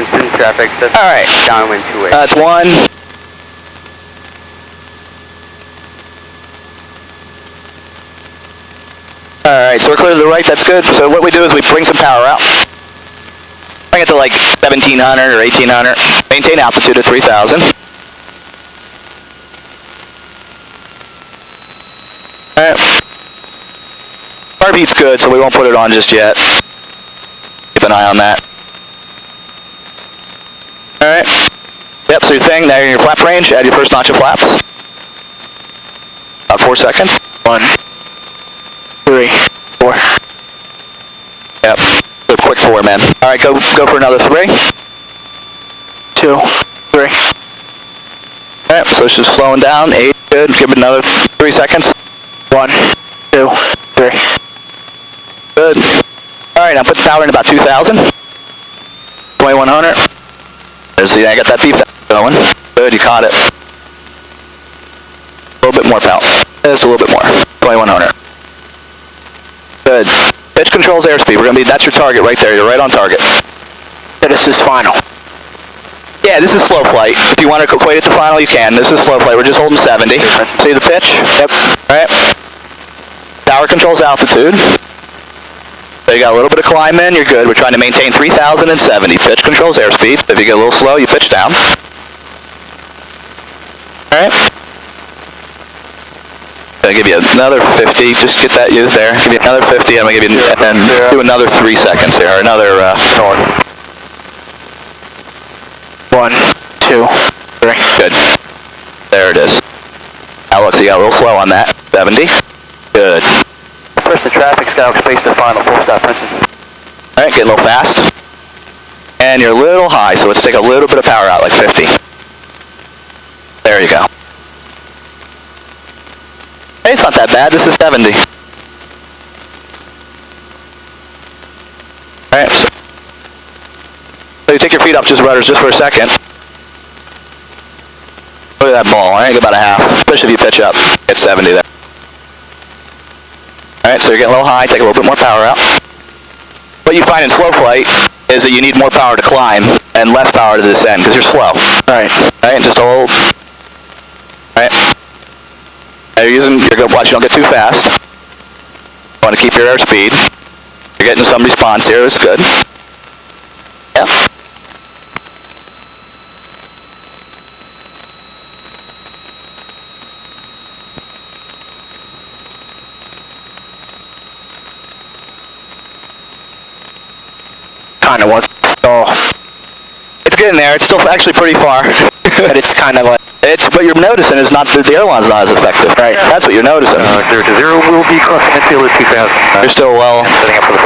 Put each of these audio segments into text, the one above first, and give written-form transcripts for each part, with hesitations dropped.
Princeton traffic. All right. Downwind 28. That's one. All right, so we're clear to the right, that's good. So what we do is we bring some power out. Bring it to like 1700 or 1800. Maintain altitude at 3000. All right. Carb heat's good, so we won't put it on just yet. Keep an eye on that. All right. Yep, so your thing, now you're in your flap range, add your first notch of flaps. About 4 seconds. 1, 3, 4. Yep, so quick 4, man. All right, go for another 3. 2, 3. All right, so it's just slowing down. 8, good. Give it another 3 seconds. 1, 2, 3. Good. All right, now put the power in about 2,000. 2100. See, I got that beef going. Good, you caught it. A little bit more power. Just a little bit more. 2100. Good. Pitch controls airspeed. That's your target right there. You're right on target. So this is final. Yeah, this is slow flight. If you want to equate it to final, you can. This is slow flight. We're just holding 70. See the pitch? Yep. All right. Power controls altitude. So you got a little bit of climb in, you're good. We're trying to maintain 3070. Pitch controls airspeed. If you get a little slow, you pitch down. Alright. I'll give you another 50. Just get that used there. Give you another 50. I'm going to give you, and do another 3 seconds here. Another, 1, 2, 3. Good. There it is. Now look, so you got a little slow on that. 70. Good. Princeton traffic, Skyhawk space to final, full stop Princeton. Alright, get a little fast. And you're a little high, so let's take a little bit of power out, like 50. There you go. Hey, it's not that bad, this is 70. Alright, so you take your feet off just rudders just for a second. Look at that ball, alright, go about a half. Especially if you pitch up, get 70 there. Alright, so you're getting a little high, take a little bit more power out. What you find in slow flight is that you need more power to climb and less power to descend because you're slow. Alright, just hold. Alright. Now you're going to watch, you don't get too fast. You want to keep your airspeed. You're getting some response here, it's good. Yeah. Kind of wants to stall. It's getting there. It's still actually pretty far, but it's kind of like what you're noticing is not the airline's not as effective. Right. That's what you're noticing. 0-0 will be crossing midfield at 2,000. You're still well.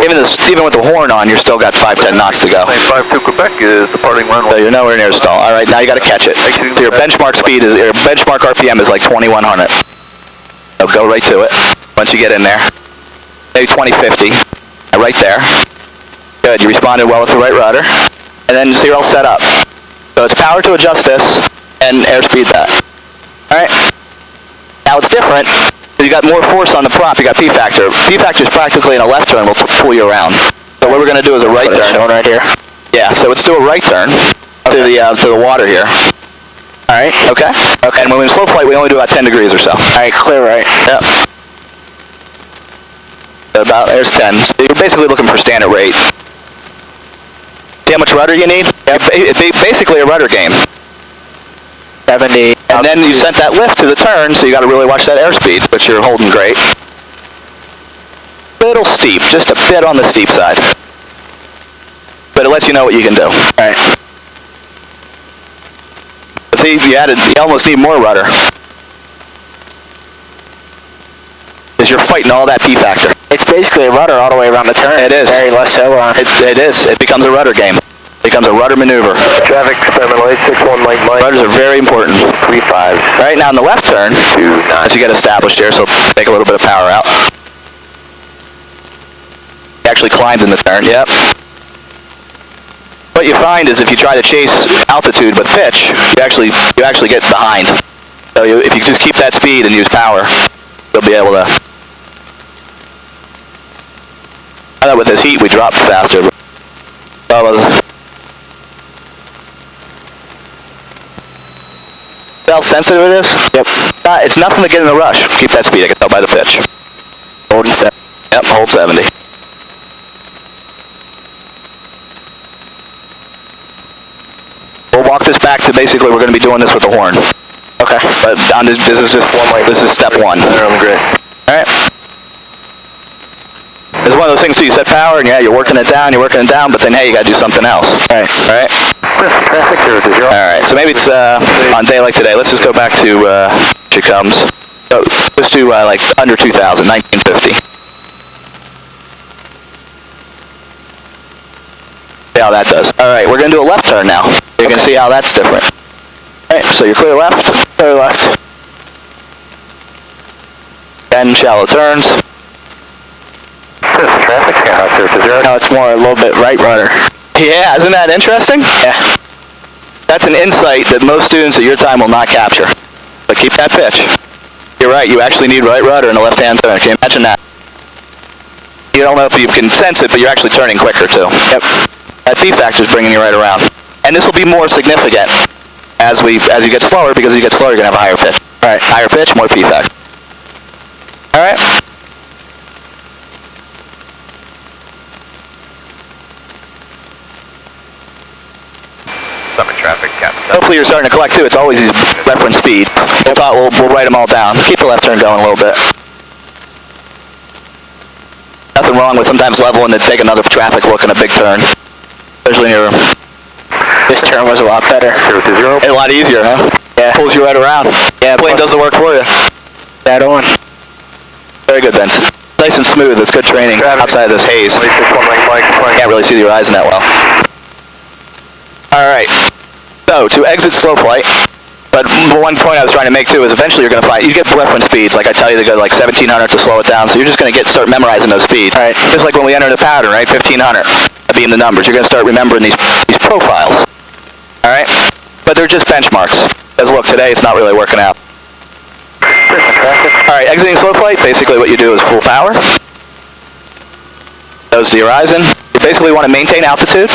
Even with the horn on, you're still got 5-10 knots to go. 5 to Quebec is departing runway. So you're nowhere near stall. All right, now you got to catch it. So your benchmark speed is your benchmark RPM is like 2100. So go right to it once you get in there. Maybe 2050. Right there. Good, you responded well with the right rudder. And then so you're all set up. So it's power to adjust this and airspeed that. Alright? Now it's different. You got more force on the prop, you got P-factor. P-factor is practically in a left turn, will pull you around. So what we're going to do is a right turn. Showing right here. Yeah, so let's do a right turn to the water here. Alright, okay. And when we're in slow flight, we only do about 10 degrees or so. Alright, clear right. Yep. About, there's 10. So you're basically looking for standard rate. See how much rudder you need? It's basically a rudder game. 70. And then you sent that lift to the turn, so you got to really watch that airspeed, but you're holding great. Little steep, just a bit on the steep side. But it lets you know what you can do. Alright. See, you almost need more rudder. Because you're fighting all that P-factor. It's basically a rudder all the way around the turn. It is. Very less so on. It is. It becomes a rudder game. It becomes a rudder maneuver. Traffic, 761 Mike. Rudders are very important. 35. Right now in the left turn, as you get established here, so take a little bit of power out. It actually climbs in the turn, yep. What you find is if you try to chase altitude with pitch, you actually get behind. So if you just keep that speed and use power, you'll be able to. I thought with this heat we dropped faster. how sensitive it is? Yep. It's nothing to get in a rush. Keep that speed. I can tell by the pitch. Holding 70. Yep, hold 70. We'll walk this back to basically we're going to be doing this with the horn. Okay. But this is just one way. This is step one. They're on the grid. All right. It's one of those things, so you set power, and yeah, you're working it down, but then, hey, you got to do something else. All right? Traffic 020. All right, so maybe it's on a day like today. Let's just go back to, she comes. So, let's do, like, under 2,000, 1950. See how that does. All right, we're going to do a left turn now. You can see how that's different. All right, so you're clear left. Clear left. 10 shallow turns. Traffic count 020. Now it's more a little bit right rudder. Yeah, isn't that interesting? Yeah. That's an insight that most students at your time will not capture. But keep that pitch. You're right, you actually need right rudder and a left-hand turn. Can you imagine that? You don't know if you can sense it, but you're actually turning quicker too. Yep. That P factor is bringing you right around. And this will be more significant as you get slower, because as you get slower, you're going to have a higher pitch. All right, higher pitch, more P factor. All right. Traffic count. Hopefully you're starting to collect too. It's always these reference speed. We'll write them all down. Keep the left turn going a little bit. Nothing wrong with sometimes leveling to take another traffic look in a big turn. Especially when you're... This turn was a lot better. 020. A lot easier, huh? Yeah. Pulls you right around. Yeah. Plane does the work for you. That on. Very good, Vince. Nice and smooth. It's good training outside of this haze. Can't really see the horizon that well. All right. So, to exit slow flight, but one point I was trying to make too is eventually you're going to find, you get reference speeds, like I tell you to go like 1700 to slow it down, so you're just going to start memorizing those speeds. All right. Just like when we enter the pattern, right, 1500, being the numbers, you're going to start remembering these profiles. All right? But they're just benchmarks. Because look, today it's not really working out. All right, exiting slow flight, basically what you do is full power. Goes to the horizon. You basically want to maintain altitude.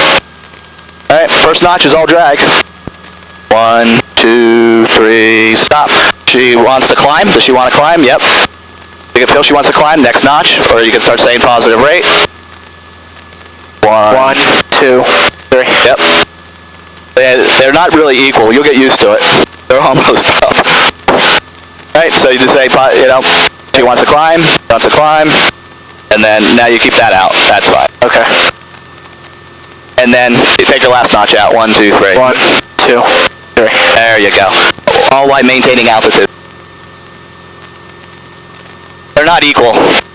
All right, first notch is all drag. 1, 2, 3, stop. She wants to climb. Does she want to climb? Yep. You can feel she wants to climb. Next notch. Or you can start saying positive rate. 1, 2, 3. Yep. They're not really equal. You'll get used to it. They're almost up. Right, so you just say, you know, she wants to climb, and then now you keep that out. That's fine. Okay. And then you take your last notch out. 1, 2, 3. 1, 2, 3. There you go. All while maintaining altitude. They're not equal.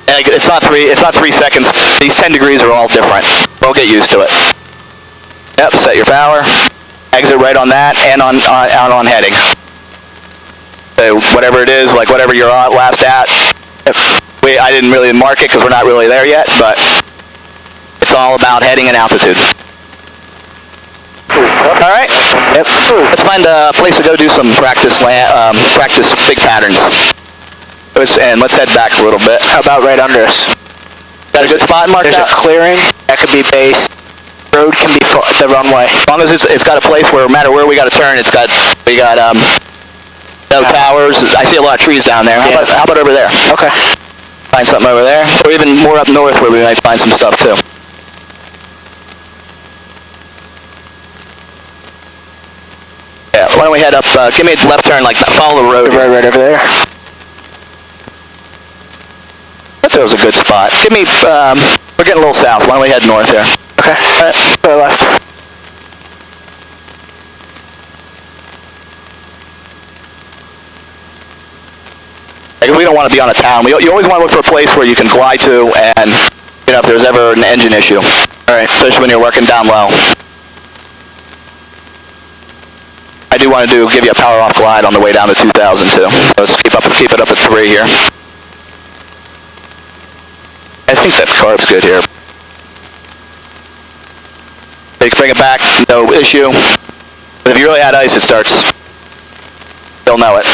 It's not 3 seconds. These 10 degrees are all different. We'll get used to it. Yep, set your power. Exit right on that and on heading. So whatever it is, like whatever you're last at. I didn't really mark it because we're not really there yet, but it's all about heading and altitude. All right. Yep. Let's find a place to go do some practice big patterns. And let's head back a little bit. How about right under us? Got a good spot marked out? There's a clearing. That could be base. Road can be the runway. As long as it's got a place where no matter where we got to turn, we got no towers. I see a lot of trees down there. Yeah. How about over there? Okay. Find something over there, or even more up north where we might find some stuff too. Yeah. Why don't we head up? Give me a left turn, like follow the road. Right over there. That was a good spot. Give me. We're getting a little south. Why don't we head north here? Okay. All right. Go left. Like, we don't want to be on a town. You always want to look for a place where you can glide to, and you know if there's ever an engine issue. All right, especially when you're working down low. I do want to give you a power off glide on the way down to 2,000 too. Let's keep it up at 3 here. I think that carb's good here. You can bring it back, no issue. But if you really had ice, it starts. You'll know it.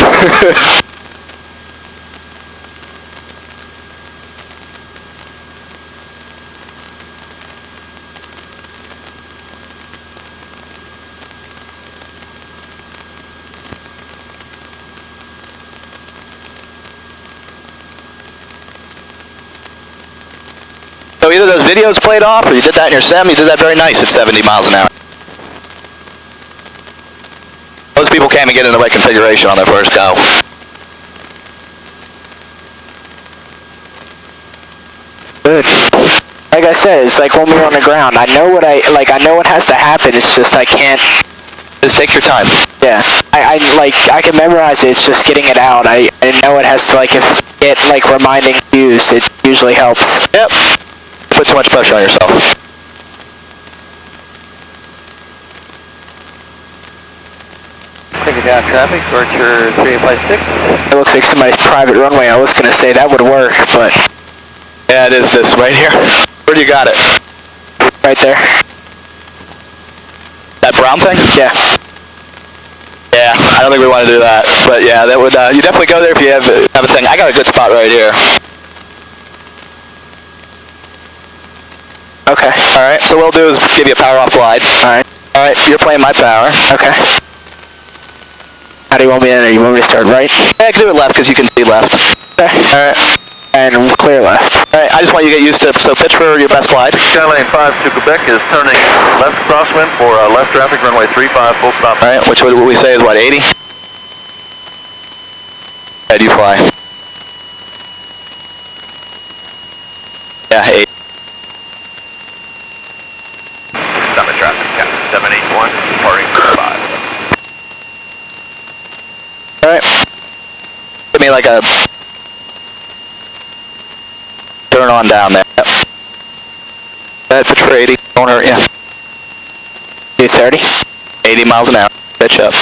videos played off, or you did that in your sim, you did that very nice at 70 miles an hour. Most people can't even get in the right configuration on their first go. Good. Like I said, it's like when we were on the ground. I know what I know what has to happen. It's just I can't. Just take your time. Yeah. I can memorize it. It's just getting it out. I know it has to get reminding cues. It usually helps. Yep. Put too much pressure on yourself. Taking down traffic, departure 3856. It looks like somebody's private runway. I was gonna say that would work, but Yeah, it is this right here. Where do you got it? right there. That brown thing? Yeah. Yeah, I don't think we want to do that. But yeah, that would, you definitely go there if you have a thing. I got a good spot right here. Okay. Alright, so what we'll do is give you a power off glide. Alright. Alright, you're playing my power. Okay. How do you want me to enter? You want me to start right? Yeah, I can do it left because you can see left. Okay. Alright. And clear left. Alright, I just want you to get used to it. So pitch for your best glide. Skylane 5 to Quebec is turning left crosswind for left traffic, runway 35, full stop. Alright, which would we say is what, 80? How do you fly? Yeah, 80. Summit traffic, Captain 781, departing 5. Alright. Give me like a turn on down there. Yep. Pitch for 80. Don't hurt you. Do 30. 80 miles an hour. Pitch up.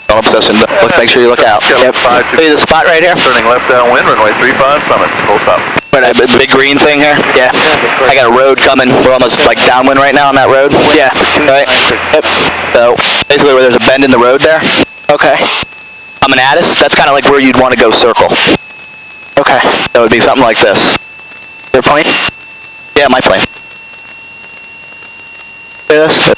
Don't obsess and look, make sure you look out. Skylane 5 to See the spot right here? turning left downwind, runway 35, summit, full stop. That big green thing here? Yeah. I got a road coming. We're almost like downwind right now on that road. Yeah. Right? Yep. So basically where there's a bend in the road there. Okay. I'm an Addis. That's kind of like where you'd want to go circle. Okay. That would be something like this. Your plane? Yeah, my plane. See this?